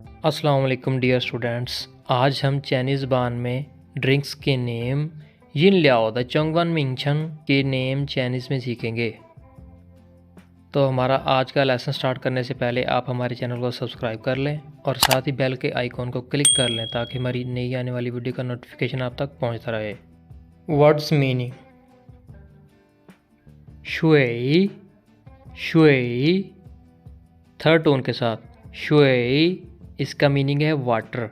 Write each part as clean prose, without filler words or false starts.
अस्सलाम वालेकुम dear students. आज हम चाइनीज़ ज़बान में ड्रिंक्स के नेम यिन लियाओ द चंगवन मिंगछन के नेम चाइनीज़ में सीखेंगे। तो हमारा आज का लेसन स्टार्ट करने से पहले आप हमारे चैनल को सब्सक्राइब कर लें और साथ ही बेल के आइकॉन को क्लिक कर लें ताकि हमारी नई आने वाली वीडियो का नोटिफिकेशन आप तक पहुंचता रहे। Words meaning: Shuey, Shuey third tone के साथ, शुई इसका मीनिंग है वाटर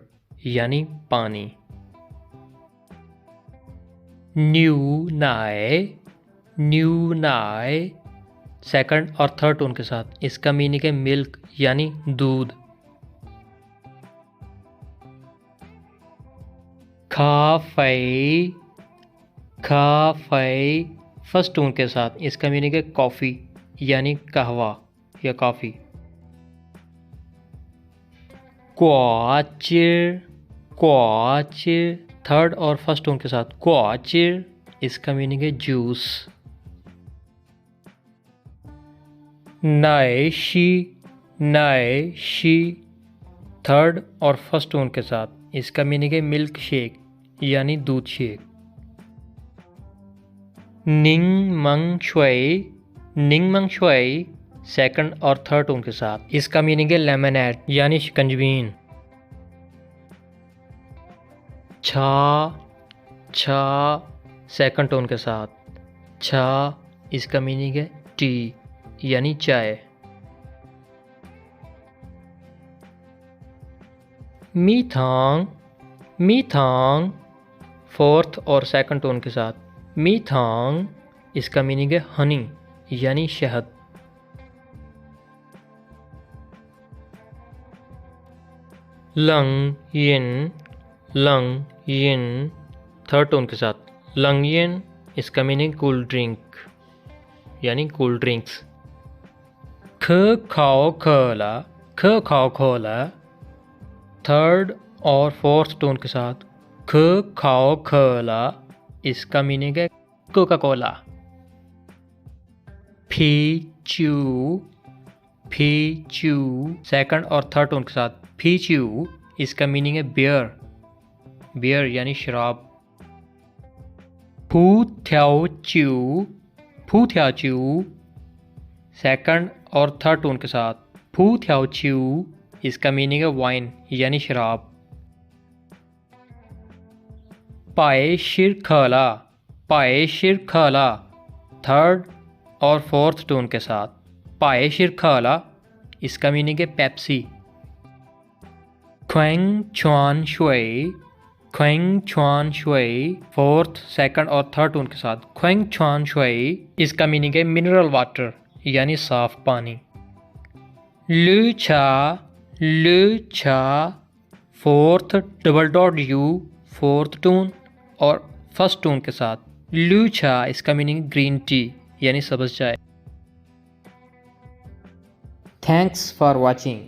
यानी पानी। न्यू नाए, न्यू नाए सेकंड और थर्ड टोन के साथ, इसका मीनिंग है मिल्क यानी दूध। खाफई, खाफई फर्स्ट टोन के साथ, इसका मीनिंग है कॉफ़ी यानी कहवा या कॉफ़ी। क्वाचिर, क्वाचिर थर्ड और फर्स्ट टोन के साथ, क्वाचिर इसका मीनिंग है जूस। नाइशी, नाइशी थर्ड और फर्स्ट टोन के साथ, इसका मीनिंग है मिल्क शेक यानी दूध शेक। निंग मंग शुई, निंग मंग शुई सेकंड और थर्ड टोन के साथ, इसका मीनिंग है लेमनेड यानी शिकंजवीन। छा, छा सेकंड टोन के साथ, छा इसका मीनिंग है टी यानी चाय। मीथांग, मीथांग फोर्थ और सेकंड टोन के साथ, मीथांग इसका मीनिंग है हनी यानी शहद। लंग यिन, लंग यिन थर्ड टोन के साथ, लंग यिन इसका मीनिंग कूल ड्रिंक यानी कूल ड्रिंक्स। ख खाओ खोला, ख खाओ खोला थर्ड और फोर्थ टोन के साथ, ख खाओ खोला इसका मीनिंग है कोका कोला। फी चू, फी चू सेकंड और थर्ड टोन के साथ, फी चू इसका मीनिंग है बियर, बियर यानी शराब। फू थ्याओ चू, फू थ्याओ चू सेकंड और थर्ड टोन के साथ, फू थ्याओ चू इसका मीनिंग है वाइन यानी शराब। पाए शिर खला, पाए शिर खला थर्ड और फोर्थ टोन के साथ, पाए शिर खला इसका मीनिंग है पेप्सी। ख्वेंग छुआन शुई, ख्वेंग छुआन शुई फोर्थ सेकंड और थर्ड टोन के साथ, ख्वेंग छुआन शुई इसका मीनिंग है मिनरल वाटर यानी साफ पानी। लू छा, लू छा fourth double dot U fourth tone और फर्स्ट टोन के साथ, लू छा इसका मीनिंग ग्रीन टी यानी सब्ज़ चाय। Thanks for watching.